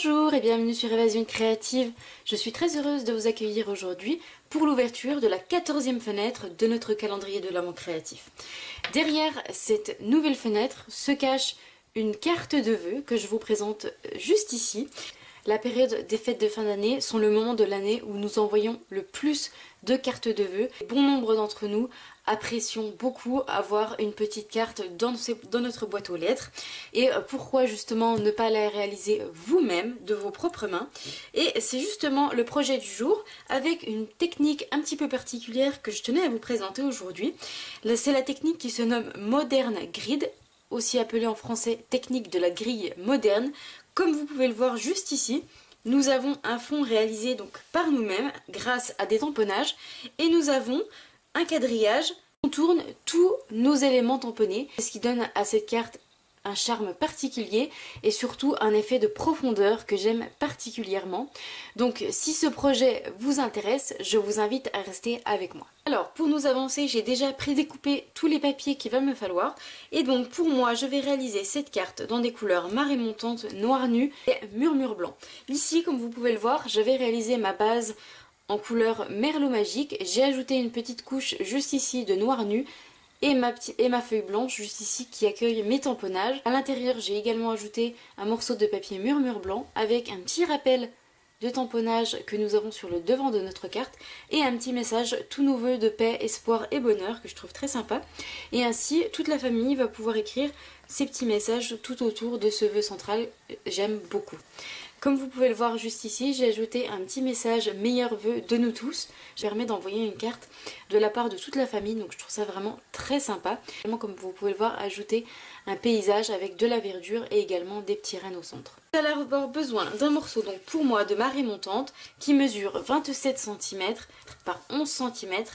Bonjour et bienvenue sur Évasion Créative. Je suis très heureuse de vous accueillir aujourd'hui pour l'ouverture de la 14e fenêtre de notre calendrier de l'Avent créatif. Derrière cette nouvelle fenêtre se cache une carte de vœux que je vous présente juste ici. La période des fêtes de fin d'année sont le moment de l'année où nous envoyons le plus de cartes de vœux. Bon nombre d'entre nous apprécions beaucoup avoir une petite carte dans notre boîte aux lettres. Et pourquoi justement ne pas la réaliser vous-même de vos propres mains? Et c'est justement le projet du jour avec une technique un petit peu particulière que je tenais à vous présenter aujourd'hui. C'est la technique qui se nomme Modern Grid, aussi appelée en français technique de la grille moderne. Comme vous pouvez le voir juste ici, nous avons un fond réalisé donc par nous-mêmes grâce à des tamponnages et nous avons un quadrillage. On tourne tous nos éléments tamponnés, ce qui donne à cette carte un charme particulier et surtout un effet de profondeur que j'aime particulièrement. Donc si ce projet vous intéresse, je vous invite à rester avec moi. Alors pour nous avancer, j'ai déjà prédécoupé tous les papiers qu'il va me falloir et donc pour moi je vais réaliser cette carte dans des couleurs marée montante, noir nu et murmure blanc. Ici comme vous pouvez le voir, je vais réaliser ma base en couleur merlot magique. J'ai ajouté une petite couche juste ici de noir nu et ma feuille blanche juste ici qui accueille mes tamponnages. À l'intérieur j'ai également ajouté un morceau de papier murmure blanc avec un petit rappel de tamponnage que nous avons sur le devant de notre carte et un petit message tous nos vœux de paix, espoir et bonheur que je trouve très sympa. Et ainsi toute la famille va pouvoir écrire ces petits messages tout autour de ce vœu central. J'aime beaucoup. Comme vous pouvez le voir juste ici, j'ai ajouté un petit message meilleurs vœux de nous tous. Je permets d'envoyer une carte de la part de toute la famille, donc je trouve ça vraiment très sympa. Comme vous pouvez le voir, ajouter un paysage avec de la verdure et également des petits rennes au centre. Vous allez avoir besoin d'un morceau, donc pour moi de marée montante, qui mesure 27 cm par 11 cm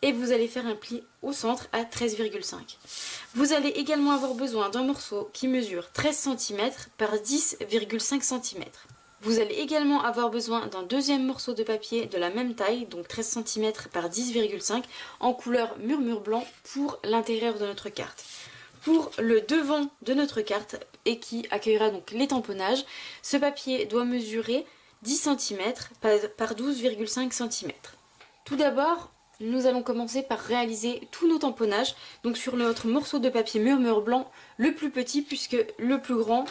et vous allez faire un pli au centre à 13,5. Vous allez également avoir besoin d'un morceau qui mesure 13 cm par 10,5 cm. Vous allez également avoir besoin d'un deuxième morceau de papier de la même taille, donc 13 cm par 10,5 en couleur murmure blanc pour l'intérieur de notre carte. Pour le devant de notre carte et qui accueillera donc les tamponnages, ce papier doit mesurer 10 cm par 12,5 cm. Tout d'abord, nous allons commencer par réaliser tous nos tamponnages, donc sur notre morceau de papier murmure blanc, le plus petit puisque le plus grand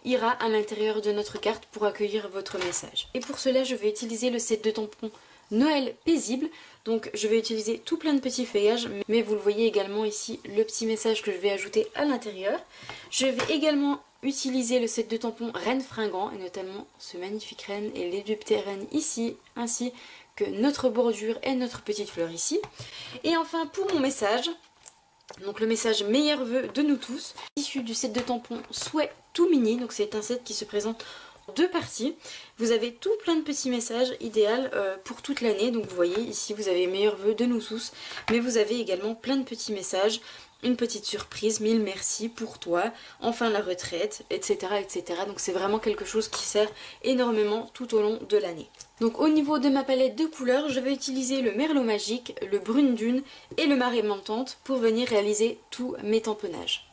ira à l'intérieur de notre carte pour accueillir votre message. Et pour cela, je vais utiliser le set de tampons Noël paisible. Donc je vais utiliser tout plein de petits feuillages, mais vous le voyez également ici, le petit message que je vais ajouter à l'intérieur. Je vais également utiliser le set de tampons Reine Fringant, et notamment ce magnifique renne et les deux petits rennes ici, ainsi que notre bordure et notre petite fleur ici. Et enfin pour mon message, donc le message meilleurs vœux de nous tous, issu du set de tampons Souhait tout mini, donc c'est un set qui se présente en deux parties. Vous avez tout plein de petits messages idéal pour toute l'année, donc vous voyez ici vous avez meilleurs vœux de nous tous, mais vous avez également plein de petits messages, une petite surprise, 1000 merci pour toi, enfin la retraite, etc. etc. Donc c'est vraiment quelque chose qui sert énormément tout au long de l'année. Donc au niveau de ma palette de couleurs, je vais utiliser le merlot magique, le brune dune et le marée montante pour venir réaliser tous mes tamponnages.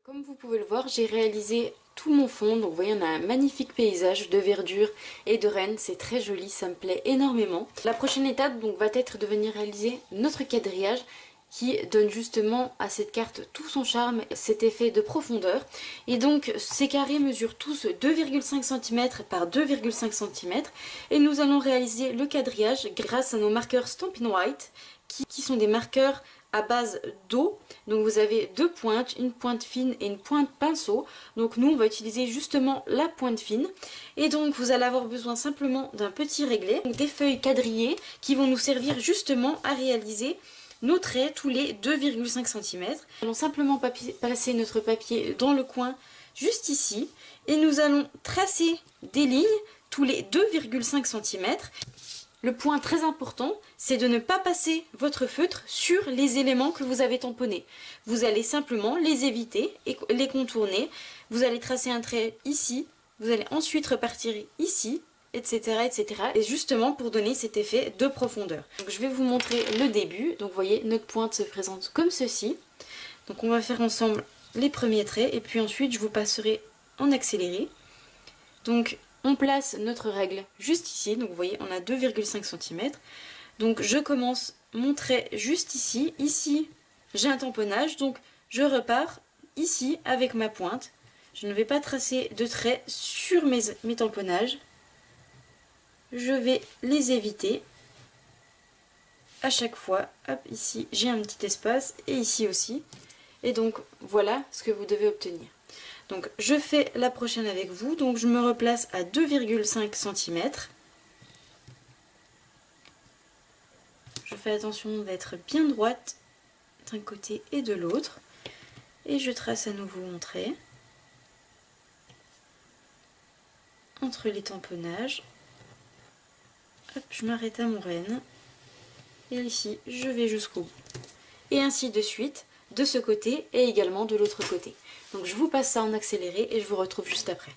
Comme vous pouvez le voir, j'ai réalisé tout mon fond. Donc vous voyez, on a un magnifique paysage de verdure et de rennes, c'est très joli, ça me plaît énormément. La prochaine étape donc va être de venir réaliser notre quadrillage qui donne justement à cette carte tout son charme, cet effet de profondeur. Et donc ces carrés mesurent tous 2,5 cm par 2,5 cm et nous allons réaliser le quadrillage grâce à nos marqueurs Stampin' White qui sont des marqueurs à base d'eau. Donc vous avez deux pointes, une pointe fine et une pointe pinceau. Donc nous on va utiliser justement la pointe fine. Et donc vous allez avoir besoin simplement d'un petit réglet, donc des feuilles quadrillées qui vont nous servir justement à réaliser nos traits tous les 2,5 cm. Nous allons simplement placer notre papier dans le coin juste ici et nous allons tracer des lignes tous les 2,5 cm. Le point très important, c'est de ne pas passer votre feutre sur les éléments que vous avez tamponnés. Vous allez simplement les éviter et les contourner. Vous allez tracer un trait ici, vous allez ensuite repartir ici, etc., etc. Et justement pour donner cet effet de profondeur. Donc je vais vous montrer le début. Donc vous voyez, notre pointe se présente comme ceci. Donc on va faire ensemble les premiers traits et puis ensuite je vous passerai en accéléré. Donc on place notre règle juste ici. Donc vous voyez, on a 2,5 cm. Donc je commence mon trait juste ici. Ici j'ai un tamponnage, donc je repars ici avec ma pointe. Je ne vais pas tracer de traits sur mes tamponnages. Je vais les éviter à chaque fois. Hop, ici j'ai un petit espace et ici aussi. Et donc voilà ce que vous devez obtenir. Donc je fais la prochaine avec vous. Donc je me replace à 2,5 cm. Je fais attention d'être bien droite d'un côté et de l'autre. Et je trace à nouveau mon trait entre les tamponnages. Hop, je m'arrête à mon renne. Et ici, je vais jusqu'au bout. Et ainsi de suite, de ce côté et également de l'autre côté. Donc je vous passe ça en accéléré et je vous retrouve juste après.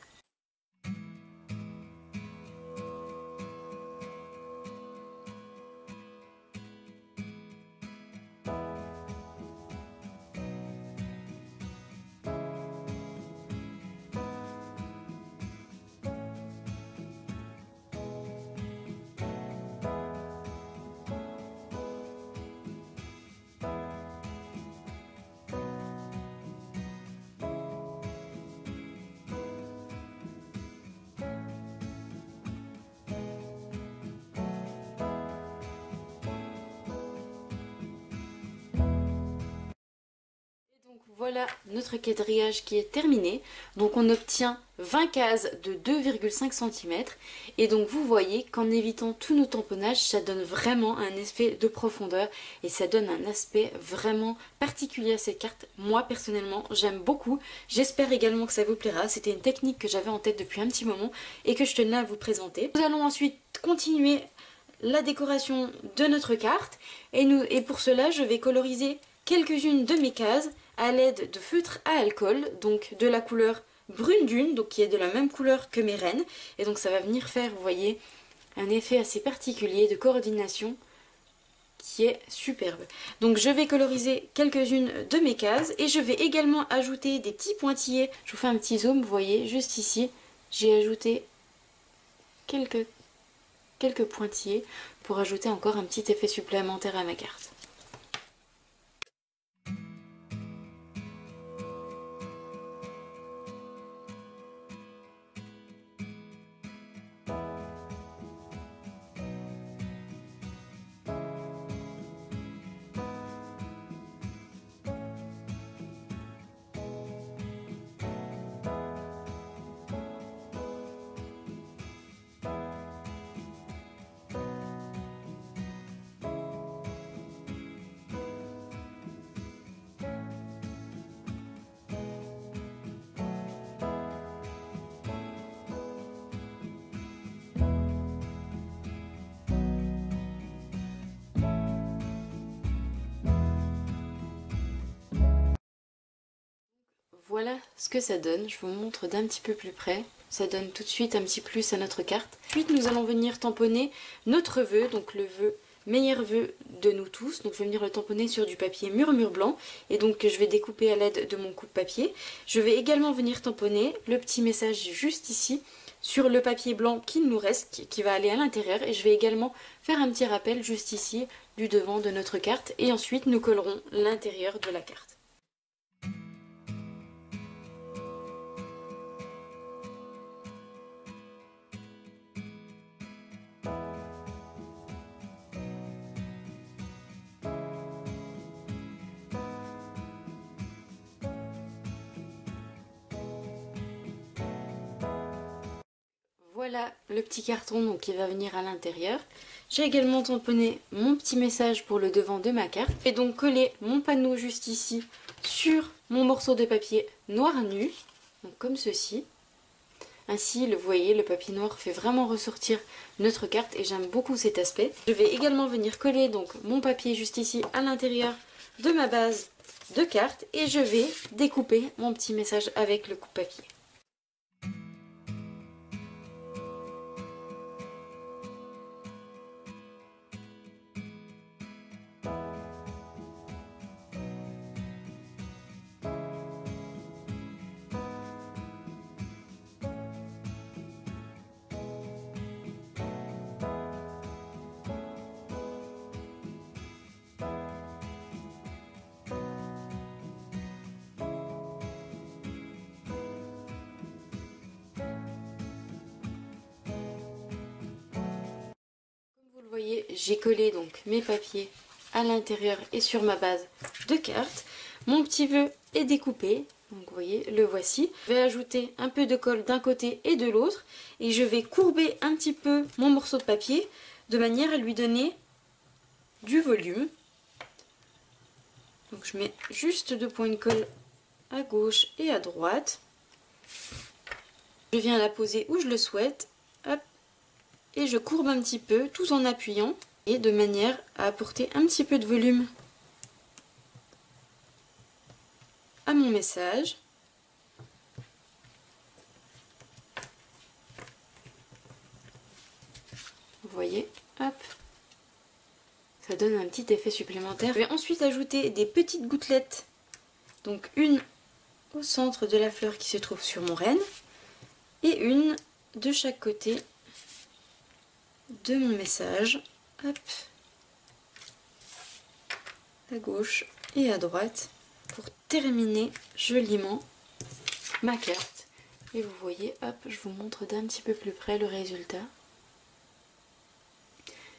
Voilà notre quadrillage qui est terminé. Donc on obtient 20 cases de 2,5 cm. Et donc vous voyez qu'en évitant tous nos tamponnages, ça donne vraiment un effet de profondeur. Et ça donne un aspect vraiment particulier à cette carte. Moi personnellement j'aime beaucoup. J'espère également que ça vous plaira. C'était une technique que j'avais en tête depuis un petit moment et que je tenais à vous présenter. Nous allons ensuite continuer la décoration de notre carte. Et pour cela je vais coloriser quelques-unes de mes cases à l'aide de feutre à alcool, donc de la couleur brune dune, donc qui est de la même couleur que mes rennes. Et donc ça va venir faire, vous voyez, un effet assez particulier de coordination qui est superbe. Donc je vais coloriser quelques-unes de mes cases et je vais également ajouter des petits pointillés. Je vous fais un petit zoom, vous voyez, juste ici, j'ai ajouté quelques pointillés pour ajouter encore un petit effet supplémentaire à ma carte. Voilà ce que ça donne, je vous montre d'un petit peu plus près. Ça donne tout de suite un petit plus à notre carte. Ensuite nous allons venir tamponner notre vœu, donc le vœu meilleurs vœux de nous tous. Donc je vais venir le tamponner sur du papier murmure blanc et donc je vais découper à l'aide de mon coupe-papier. Je vais également venir tamponner le petit message juste ici sur le papier blanc qu'il nous reste, qui va aller à l'intérieur, et je vais également faire un petit rappel juste ici du devant de notre carte et ensuite nous collerons l'intérieur de la carte. Voilà le petit carton donc, qui va venir à l'intérieur. J'ai également tamponné mon petit message pour le devant de ma carte. Et donc coller mon panneau juste ici sur mon morceau de papier noir nu, donc comme ceci. Ainsi, vous voyez, le papier noir fait vraiment ressortir notre carte et j'aime beaucoup cet aspect. Je vais également venir coller donc mon papier juste ici à l'intérieur de ma base de carte et je vais découper mon petit message avec le coupe-papier. Vous voyez, j'ai collé donc mes papiers à l'intérieur et sur ma base de carte. Mon petit vœu est découpé, donc vous voyez, le voici. Je vais ajouter un peu de colle d'un côté et de l'autre et je vais courber un petit peu mon morceau de papier de manière à lui donner du volume. Donc je mets juste 2 points de colle à gauche et à droite. Je viens la poser où je le souhaite. Hop. Et je courbe un petit peu tout en appuyant et de manière à apporter un petit peu de volume à mon message. Vous voyez, hop, ça donne un petit effet supplémentaire. Je vais ensuite ajouter des petites gouttelettes, donc une au centre de la fleur qui se trouve sur mon renne et une de chaque côté de mon message, hop, à gauche et à droite pour terminer joliment ma carte. Et vous voyez, hop, je vous montre d'un petit peu plus près le résultat.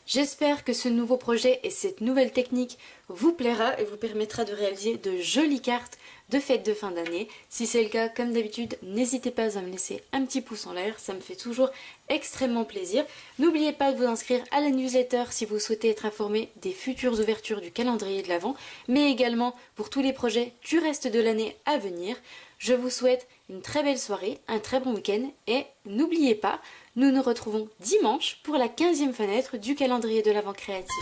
J'espère que ce nouveau projet et cette nouvelle technique vous plaira et vous permettra de réaliser de jolies cartes de fête de fin d'année. Si c'est le cas, comme d'habitude, n'hésitez pas à me laisser un petit pouce en l'air, ça me fait toujours extrêmement plaisir. N'oubliez pas de vous inscrire à la newsletter si vous souhaitez être informé des futures ouvertures du calendrier de l'Avent, mais également pour tous les projets du reste de l'année à venir. Je vous souhaite une très belle soirée, un très bon week-end et n'oubliez pas, nous nous retrouvons dimanche pour la 15e fenêtre du calendrier de l'Avent créatif.